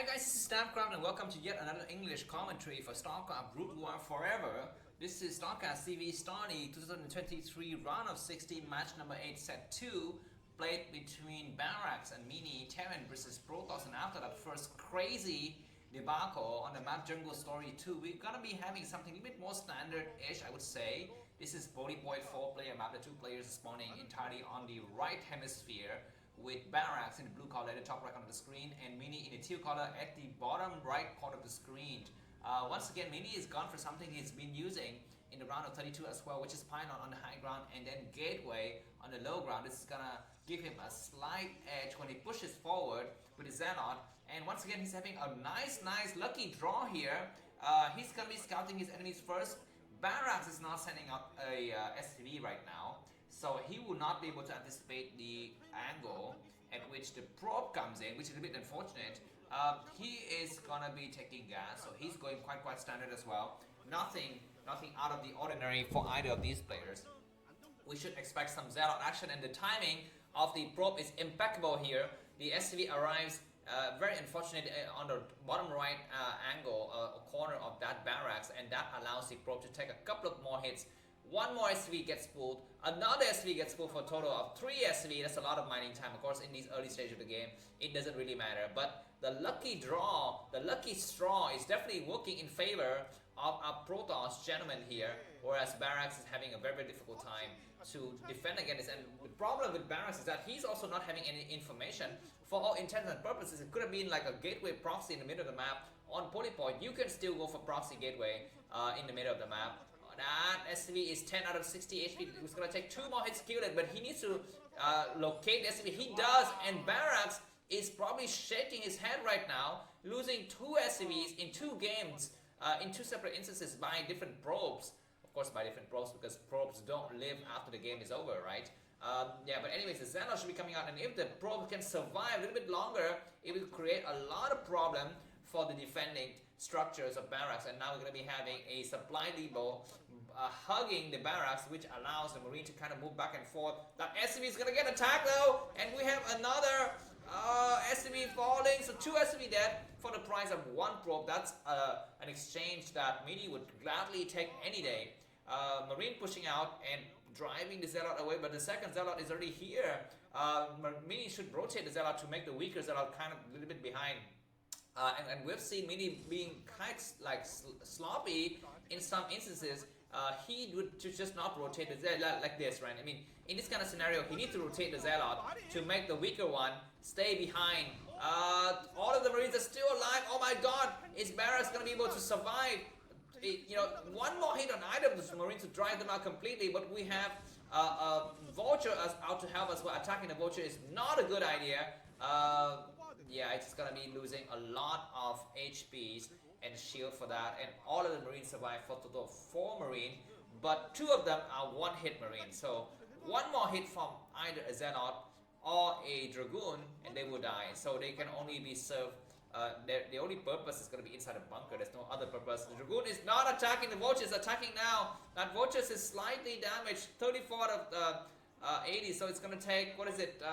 Hi guys, this is Starcraft and welcome to yet another English commentary for Starcraft Brood War Forever. This is Starcraft CV Starry 2023 round of 16 match number 8 set 2 played between Barracks and Mini Terran versus Protoss, and after that first crazy debacle on the map Jungle Story 2, we're gonna be having something a bit more standard-ish, I would say. This is Polypoid 4-player map, the two players spawning entirely on the right hemisphere, with Barracks in the blue color at the top right corner of the screen and Mini in the teal color at the bottom right corner of the screen. Once again, Mini is gone for something he's been using in the round of 32 as well, which is Pylon on the high ground and then Gateway on the low ground. This is gonna give him a slight edge when he pushes forward with his Zealot. And once again, he's having a nice lucky draw here. He's gonna be scouting his enemies first. Barracks is not sending out a SCV right now, so he will not be able to anticipate the angle at which the probe comes in, which is a bit unfortunate. He is gonna be taking gas, so he's going quite standard as well. Nothing out of the ordinary for either of these players. We should expect some Zealot action, and the timing of the probe is impeccable here. The SCV arrives very unfortunate on the bottom right angle corner of that Barracks, and that allows the probe to take a couple of more hits. One more SCV gets pulled, another SCV gets pulled for a total of 3 SCV. That's a lot of mining time. Of course, in these early stages of the game, it doesn't really matter. But the lucky draw, the lucky straw is definitely working in favor of our Protoss gentlemen here, whereas Barracks is having a very difficult time to defend against this. And the problem with Barracks is that he's also not having any information. For all intents and purposes, it could have been like a gateway proxy in the middle of the map. On Polypoid, you can still go for proxy gateway in the middle of the map. That SCV is 10 out of 60 HP. It's going to take 2 more hits to kill it, but he needs to locate the SCV. He does, and Barracks is probably shaking his head right now, losing 2 SCVs in 2 games, in 2 separate instances by different probes. Of course, by different probes, because probes don't live after the game is over, right? Yeah, but anyways, the Zelle should be coming out, and if the probe can survive a little bit longer, it will create a lot of problem for the defending structures of Barracks. And now we're going to be having a supply depot hugging the Barracks, which allows the Marine to kind of move back and forth. That SCV is going to get attacked though, and we have another SCV falling, so 2 SCV dead for the price of 1 probe. That's an exchange that Mini would gladly take any day. Marine pushing out and driving the Zealot away, but the second Zealot is already here. Mini should rotate the Zealot to make the weaker Zealot kind of a little bit behind. And we've seen Mini being kind of like sloppy in some instances. He would just not rotate the Zealot like this, right? I mean, in this kind of scenario, he needs to rotate the Zealot to make the weaker one stay behind. All of the Marines are still alive. Oh my god, is Barracks going to be able to survive? You know, 1 more hit on either of the Marines to drive them out completely, but we have Vulture out to help us. But attacking the Vulture is not a good idea. Yeah, it's gonna be losing a lot of HPs and shield for that, and all of the Marines survive for a total of 4 Marine, but 2 of them are 1-hit Marine. So 1 more hit from either a Zealot or a Dragoon, and they will die. So they can only be served. The only purpose is going to be inside a bunker. There's no other purpose. The Dragoon is not attacking. The Vulture is attacking now. That Vulture is slightly damaged, 34 out of 80. So it's going to take, what is it,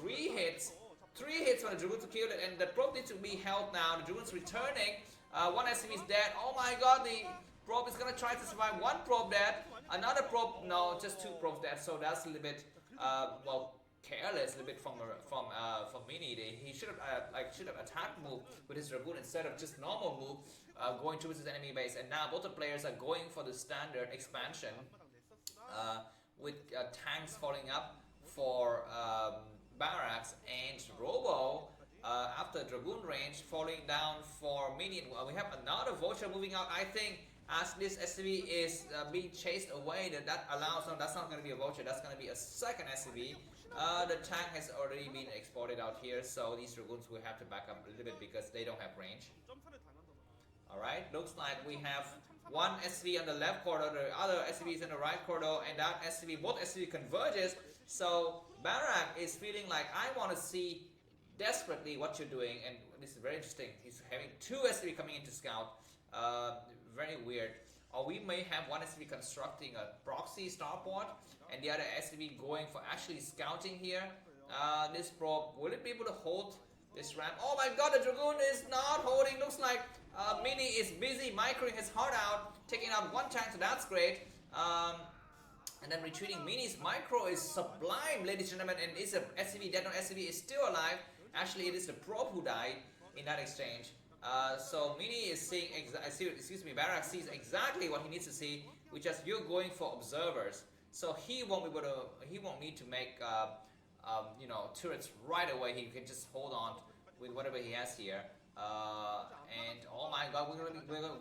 3 hits. 3 hits for the Dragoon to kill it, and the probe needs to be held now. The Dragoon's returning. 1 SCV is dead. Oh my god, the probe is going to try to survive. 1 probe dead. Another probe, no, just 2 probes dead. So that's a little bit, well, careless, a little bit from Mini. He should have attack move with his Dragoon instead of just normal move going towards his enemy base. And now both the players are going for the standard expansion with tanks falling up for Barracks, and Robo after Dragoon range falling down for Mini. We have another Vulture moving out. I think as this SCV is being chased away, that allows, no, that's not going to be a Vulture, that's going to be a second SCV. The tank has already been exported out here, so these Dragoons will have to back up a little bit because they don't have range. Alright, looks like we have 1 SCV on the left corridor, the other SCV is in the right corridor, and that SCV, both SCV converges. So Barrack is feeling like, I want to see desperately what you're doing, and this is very interesting. He's having 2 SCV coming into scout. Very weird. Or we may have 1 SCV constructing a proxy starport, and the other SCV going for actually scouting here. This probe, will it be able to hold this ramp. Oh my god, the Dragoon is not holding. Looks like Mini is busy microing his heart out, taking out one tank, so that's great. And then retreating. Mini's micro is sublime, ladies and gentlemen, and is a SCV dead? No, SCV is still alive. Actually, it is the probe who died in that exchange. So Mini is seeing, Barracks sees exactly what he needs to see, which is you're going for observers. So he won't be able to, he won't need to make, you know, turrets right away. He can just hold on with whatever he has here. And oh my god,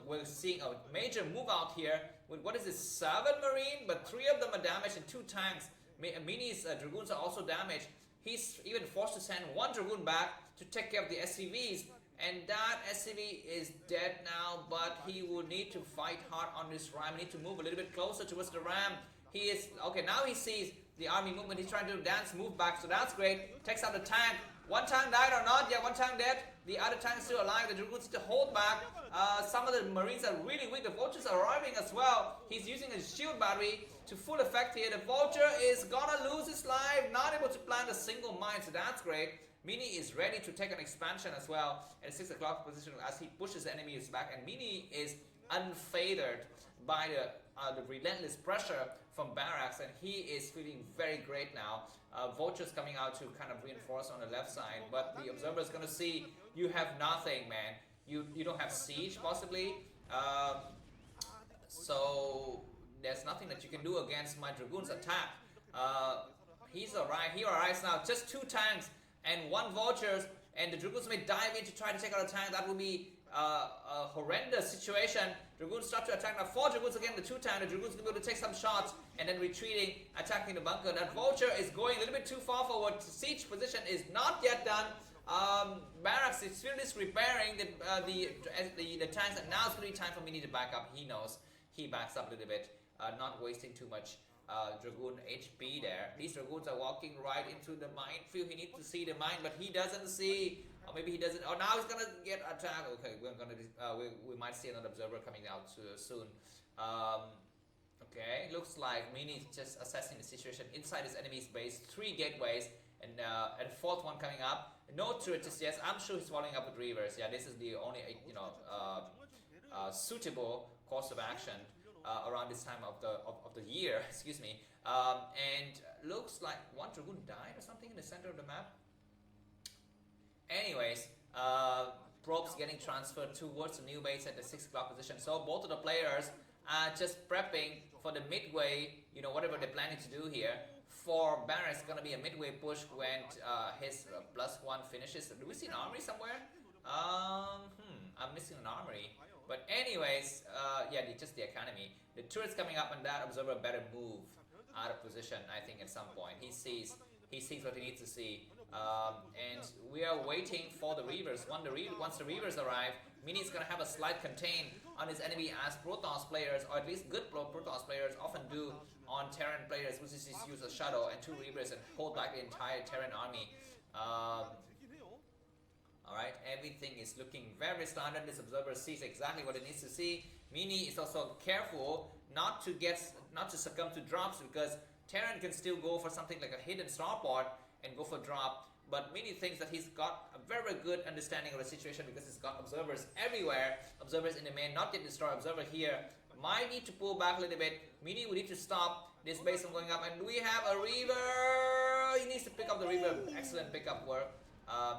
we're seeing a major move out here with, what is this, 7 Marine, but 3 of them are damaged and 2 tanks. Mini's Dragoons are also damaged. He's even forced to send 1 Dragoon back to take care of the SCVs, and that SCV is dead now, but he will need to fight hard on this ram. He need to move a little bit closer towards the ram. He is, okay, now he sees the army movement. He's trying to dance, move back, so that's great. Takes out the tank. 1 tank died or not? Yeah, 1 tank dead. The other tank is still alive. The Dragoons need to hold back. Some of the Marines are really weak. The Vultures are arriving as well. He's using his shield battery to full effect here. The Vulture is gonna lose his life. Not able to plant a single mine, so that's great. Mini is ready to take an expansion as well at 6 o'clock position as he pushes the enemies back. And Mini is unfazed by the relentless pressure from Barracks, and he is feeling very great now. Vultures coming out to kind of reinforce on the left side, but the observer is going to see you have nothing, man. You don't have siege possibly, so there's nothing that you can do against my Dragoon's attack. He's arrived. He arrives now. Just 2 tanks and 1 Vultures, and the Dragoons may dive in to try to take out a tank. That would be a horrendous situation. Dragoons start to attack now. 4 Dragoons again, the 2 tank. The Dragoons will be able to take some shots and then retreating, attacking the bunker. That Vulture is going a little bit too far forward. Siege position is not yet done. Barracks is still repairing the tanks, and now it's going to be time for Mini to back up. He knows. He backs up a little bit, not wasting too much Dragoon HP there. These Dragoons are walking right into the minefield. He needs to see the mine, but he doesn't see. Or maybe he doesn't. Oh, now he's gonna get attacked. Okay, we're gonna. We might see another observer coming out soon. Okay, looks like Mini is just assessing the situation inside his enemy's base. 3 gateways and a 4th one coming up. No turret just yet. I'm sure he's following up with Reavers. Yeah, this is the only suitable course of action around this time of the year. Excuse me. And looks like 1 Dragoon died or something in the center of the map. Anyways, probes getting transferred towards the new base at the 6 o'clock position. So both of the players are just prepping for the midway, you know, whatever they're planning to do here. For Barracks, it's going to be a midway push when his +1 finishes. Do we see an armory somewhere? I'm missing an armory. But anyways, yeah, just the academy. The turret's coming up, and that observer better move out of position, I think, at some point. He sees what he needs to see. And we are waiting for the Reavers. Once the Reavers arrive, Mini is going to have a slight contain on his enemy, as Protoss players, or at least good Protoss players, often do on Terran players, which is just use a Shadow and 2 Reavers and hold back the entire Terran army. Alright, everything is looking very standard. This observer sees exactly what it needs to see. Mini is also careful not to succumb to drops, because Terran can still go for something like a hidden starport and go for drop, but Mini thinks that he's got a very good understanding of the situation because he's got observers everywhere. Observers in the main, not yet destroyed. Observer here might need to pull back a little bit. Mini will need to stop this base from going up, and we have a Reaver. He needs to pick up the Reaver. Excellent pickup work.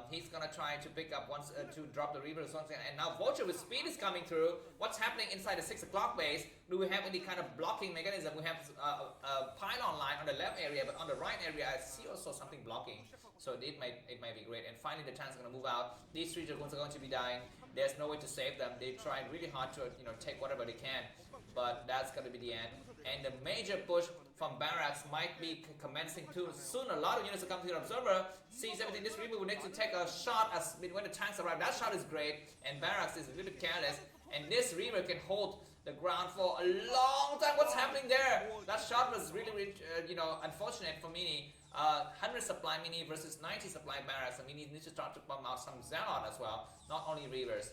He's gonna try to pick up once to drop the Reavers once again. And now Vulture with speed is coming through. What's happening inside the 6 o'clock base? Do we have any kind of blocking mechanism? We have a pylon line on the left area, but on the right area I see also something blocking. So it might be great. And finally the tank's gonna move out. These 3 Dragoons are going to be dying. There's no way to save them. They tried really hard to take whatever they can, but that's gonna be the end. And the major push from Barracks might be commencing too soon. A lot of units will come to the observer, sees everything. This Reaver will need to take a shot as when the tanks arrive. That shot is great, and Barracks is a little bit careless. And this Reaver can hold the ground for a long time. What's happening there? That shot was really unfortunate for Mini. 100 supply Mini versus 90 supply Barracks. And Mini needs to start to pump out some Zelle as well, not only Reavers.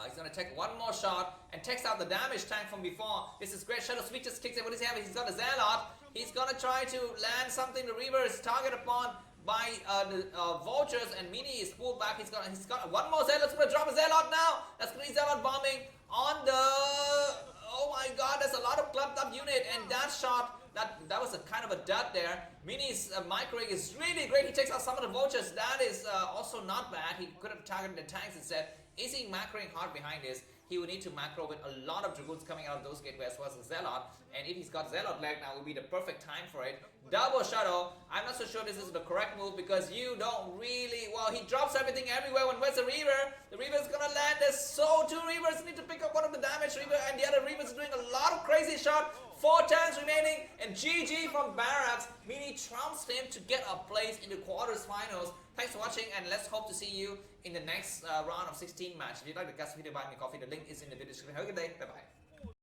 He's going to take 1 more shot and takes out the damaged tank from before. This is great. Shadow Sweep just kicks in. What is he having? He's got a Zealot. He's going to try to land something the Reaver is target upon. by the vultures, and Mini is pulled back. He's got one more Zelle. Let's put a drop of Zealot now. That's pretty Zealot bombing on the. Oh my God, there's a lot of clumped up unit, and that shot. That was a kind of a dud there. Mini's microing is really great. He takes out some of the vultures. That is also not bad. He could have targeted the tanks instead. Is he macroing hard behind this? He would need to macro with a lot of Dragoons coming out of those gateways as well as a Zealot. And if he's got Zealot leg now, would be the perfect time for it. Double shuttle. I'm not so sure this is the correct move because you don't really. Well, he drops everything everywhere. When where's the Reaver? The Reaver is gonna land. There's two Reavers. Need to pick up one of the damage Reaver, and the other Reaver is doing a lot of crazy shot. 4 turns remaining, and GG from Barracks. Mini trounced him to get a place in the quarterfinals. Thanks for watching, and let's hope to see you in the next round of 16 match. If you'd like to guest video, buy me coffee. The link is in the video description. Have a good day. Bye bye.